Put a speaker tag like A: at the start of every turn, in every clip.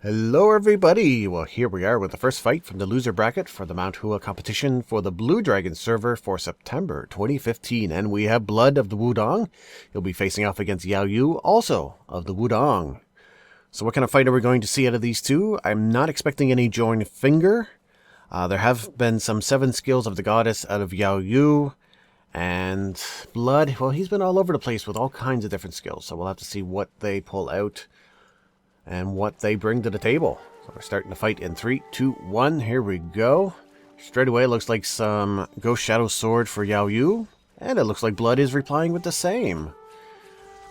A: Hello everybody! Well, here we are with the first fight from the loser bracket for the Mount Hua competition for the Blue Dragon server for September 2015. And we have Blood of the Wudong. He'll be facing off against YaoYue, also of the Wudong. So what kind of fight are we going to see out of these two? I'm not expecting any joined finger. There have been some 7 skills of the goddess out of YaoYue. And Blood, well, he's been all over the place with all kinds of different skills. So we'll have to see what they pull out and what they bring to the table. So we're starting to fight in 3, 2, 1. Here we go. Straight away, it looks like some Ghost Shadow Sword for YaoYue. And it looks like Blood is replying with the same.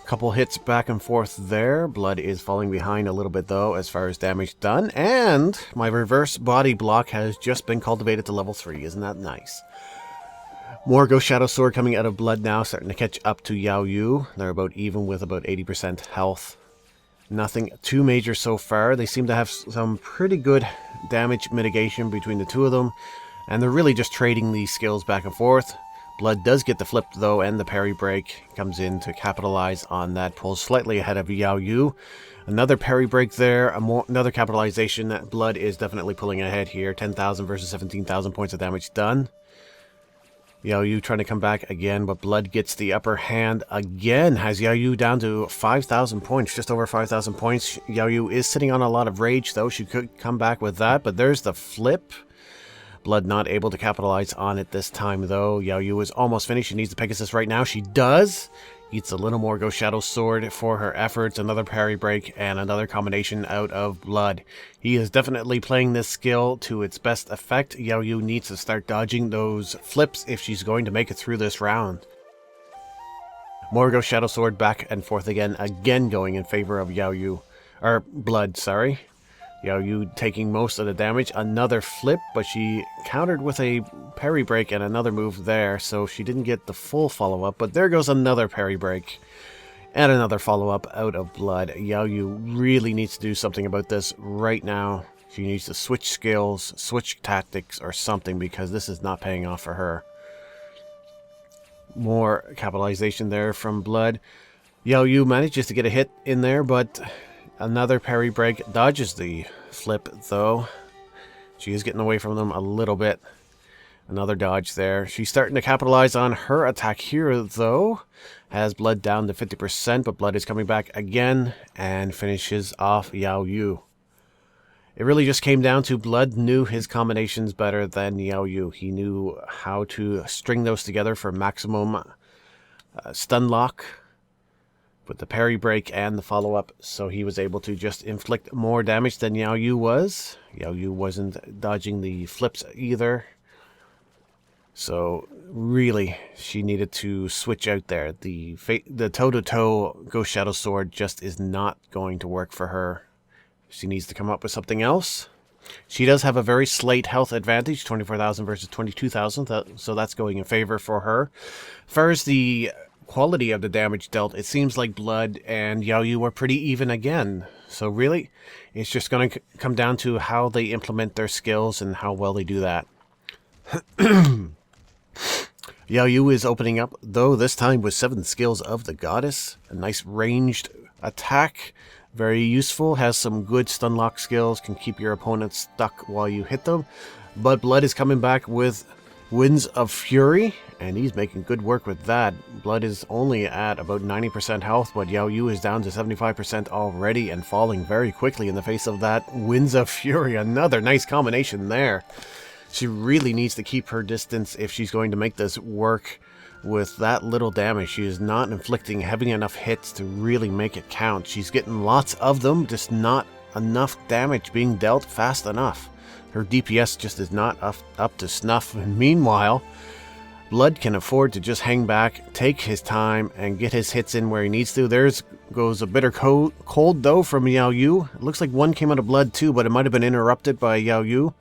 A: Couple hits back and forth there. Blood is falling behind a little bit, though, as far as damage done. And my reverse body block has just been cultivated to level 3. Isn't that nice? More Ghost Shadow Sword coming out of Blood now, starting to catch up to YaoYue. They're about even with about 80% health. Nothing too major so far. They seem to have some pretty good damage mitigation between the two of them. And they're really just trading these skills back and forth. Blood does get the flip though, and the parry break comes in to capitalize on that. Pulls slightly ahead of YaoYue. Another parry break there. Another capitalization. Blood is definitely pulling ahead here. 10,000 versus 17,000 points of damage done. YaoYue trying to come back again, but Blood gets the upper hand again. Has YaoYue down to 5,000 points, just over 5,000 points. YaoYue is sitting on a lot of rage, though. She could come back with that, but there's the flip. Blood not able to capitalize on it this time, though. YaoYue is almost finished. She needs the Pegasus right now. She does. Eats a little more Ghost Shadow Sword for her efforts. Another parry break and another combination out of Blood. He is definitely playing this skill to its best effect. YaoYue needs to start dodging those flips if she's going to make it through this round. More Ghost Shadow Sword back and forth again going in favor of YaoYue. Or Blood, sorry. YaoYue taking most of the damage. Another flip, but she countered with a parry break and another move there, so she didn't get the full follow-up, but there goes another parry break. And another follow-up out of Blood. YaoYue really needs to do something about this right now. She needs to switch skills, switch tactics, or something, because this is not paying off for her. More capitalization there from Blood. YaoYue manages to get a hit in there, but another parry break dodges the flip, though. She is getting away from them a little bit. Another dodge there. She's starting to capitalize on her attack here, though. Has Blood down to 50%, but Blood is coming back again and finishes off YaoYue. It really just came down to Blood knew his combinations better than YaoYue. He knew how to string those together for maximum stun lock with the parry break and the follow-up, so he was able to just inflict more damage than YaoYue was. YaoYue wasn't dodging the flips either. So, really, she needed to switch out there. The toe-to-toe Ghost Shadow Sword just is not going to work for her. She needs to come up with something else. She does have a very slight health advantage, 24,000 versus 22,000, so that's going in favor for her. As far as the quality of the damage dealt, it seems like Blood and YaoYue are pretty even again. So really, it's just going to come down to how they implement their skills and how well they do that. YaoYue is opening up, though this time with 7 skills of the goddess. A nice ranged attack, very useful, has some good stun lock skills, can keep your opponent stuck while you hit them. But Blood is coming back with Winds of Fury, and he's making good work with that. Blood is only at about 90% health, but YaoYue is down to 75% already and falling very quickly in the face of that Winds of Fury. Another nice combination there. She really needs to keep her distance if she's going to make this work with that little damage. She is not inflicting heavy enough hits to really make it count. She's getting lots of them, just not enough damage being dealt fast enough. Her DPS just is not up to snuff. And meanwhile, Blood can afford to just hang back, take his time, and get his hits in where he needs to. There goes a bitter cold, though, from YaoYue. It looks like one came out of Blood, too, but it might have been interrupted by YaoYue.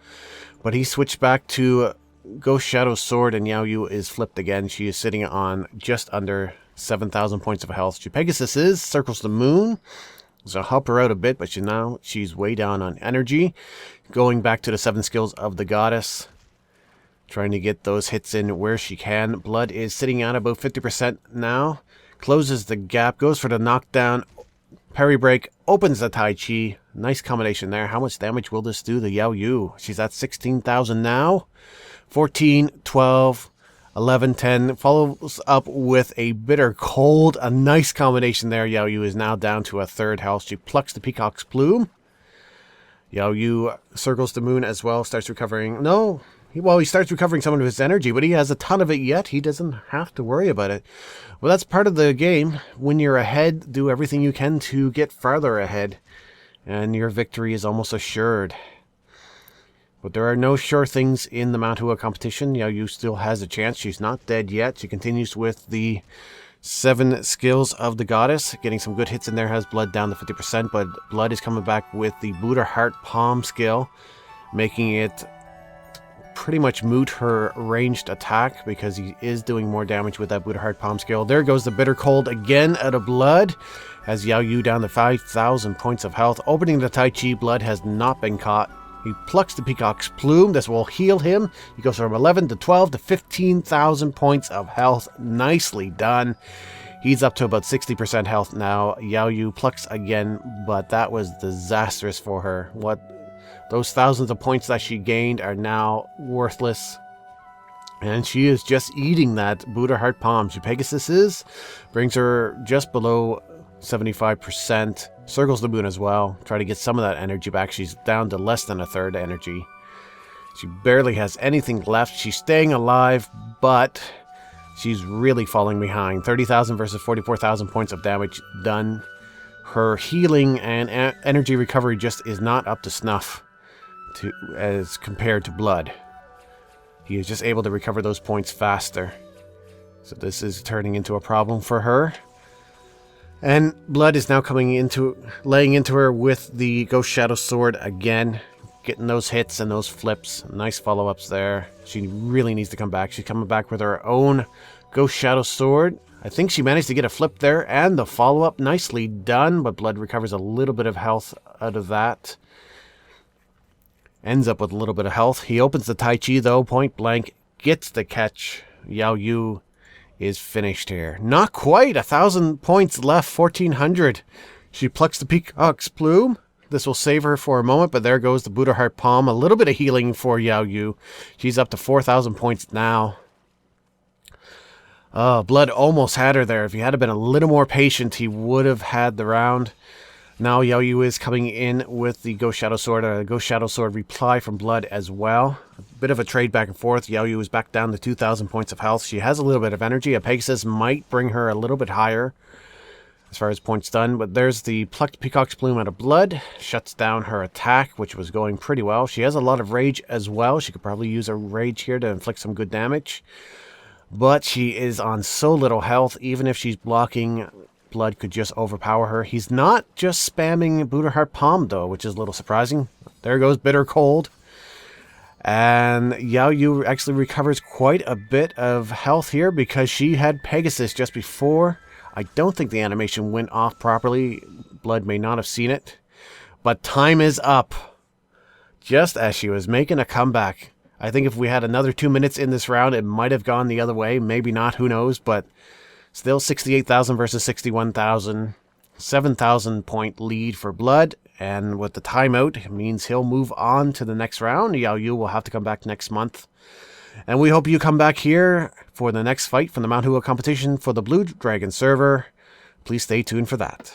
A: But he switched back to Ghost Shadow Sword, and YaoYue is flipped again. She is sitting on just under 7,000 points of health. She Pegasus circles the moon. So help her out a bit, but she's way down on energy. Going back to the 7 skills of the goddess. Trying to get those hits in where she can. Blood is sitting at about 50% now. Closes the gap. Goes for the knockdown. Parry break opens the Tai Chi. Nice combination there. How much damage will this do to YaoYue? She's at 16,000 now. 14, 12, 11, 10. Follows up with a bitter cold. A nice combination there. YaoYue is now down to a third health. She plucks the peacock's plume. YaoYue circles the moon as well. Starts recovering. No. Well, he starts recovering some of his energy, but he has a ton of it yet. He doesn't have to worry about it. Well, that's part of the game. When you're ahead, do everything you can to get farther ahead, and your victory is almost assured. But there are no sure things in the Mount Hua competition. YaoYue still has a chance. She's not dead yet. She continues with the 7 skills of the goddess. Getting some good hits in there. Has blood down to 50%, but blood is coming back with the Buddha Heart Palm skill, making it pretty much moot her ranged attack because he is doing more damage with that Buddha Heart Palm skill. There goes the bitter cold again out of blood. Has YaoYue down to 5,000 points of health. Opening the Tai Chi, blood has not been caught. He plucks the peacock's plume. This will heal him. He goes from 11 to 12 to 15,000 points of health. Nicely done. He's up to about 60% health now. YaoYue plucks again, but that was disastrous for her. Those thousands of points that she gained are now worthless. And she is just eating that Buddha Heart Palm. She Pegasus is. Brings her just below 75%. Circles the moon as well. Try to get some of that energy back. She's down to less than a third energy. She barely has anything left. She's staying alive, but she's really falling behind. 30,000 versus 44,000 points of damage done. Her healing and energy recovery just is not up to snuff as compared to blood. He is just able to recover those points faster. So this is turning into a problem for her. And blood is now laying into her with the Ghost Shadow Sword again. Getting those hits and those flips. Nice follow-ups there. She really needs to come back. She's coming back with her own Ghost Shadow Sword. I think she managed to get a flip there and the follow-up. Nicely done, but blood recovers a little bit of health out of that. Ends up with a little bit of health. He opens the Tai Chi though, point blank. Gets the catch. YaoYue is finished here. Not quite. 1,000 points left. 1,400. She plucks the peacock's plume. This will save her for a moment, but there goes the Buddha Heart Palm. A little bit of healing for YaoYue. She's up to 4,000 points now. Blood almost had her there. If he had been a little more patient, he would have had the round. Now YaoYue is coming in with the Ghost Shadow Sword. A Ghost Shadow Sword reply from blood as well. A bit of a trade back and forth. YaoYue is back down to 2,000 points of health. She has a little bit of energy. A Pegasus might bring her a little bit higher as far as points done. But there's the plucked peacock's plume out of blood. Shuts down her attack, which was going pretty well. She has a lot of rage as well. She could probably use a rage here to inflict some good damage. But she is on so little health. Even if she's blocking, blood could just overpower her. He's not just spamming Buddha Heart Palm, though, which is a little surprising. There goes Bitter Cold. And YaoYue actually recovers quite a bit of health here because she had Pegasus just before. I don't think the animation went off properly. Blood may not have seen it. But time is up. Just as she was making a comeback. I think if we had another 2 minutes in this round, it might have gone the other way. Maybe not, who knows, but still 68,000 versus 61,000. 7,000 point lead for blood. And with the timeout, it means he'll move on to the next round. YaoYue will have to come back next month. And we hope you come back here for the next fight from the Mount Hua competition for the Blue Dragon server. Please stay tuned for that.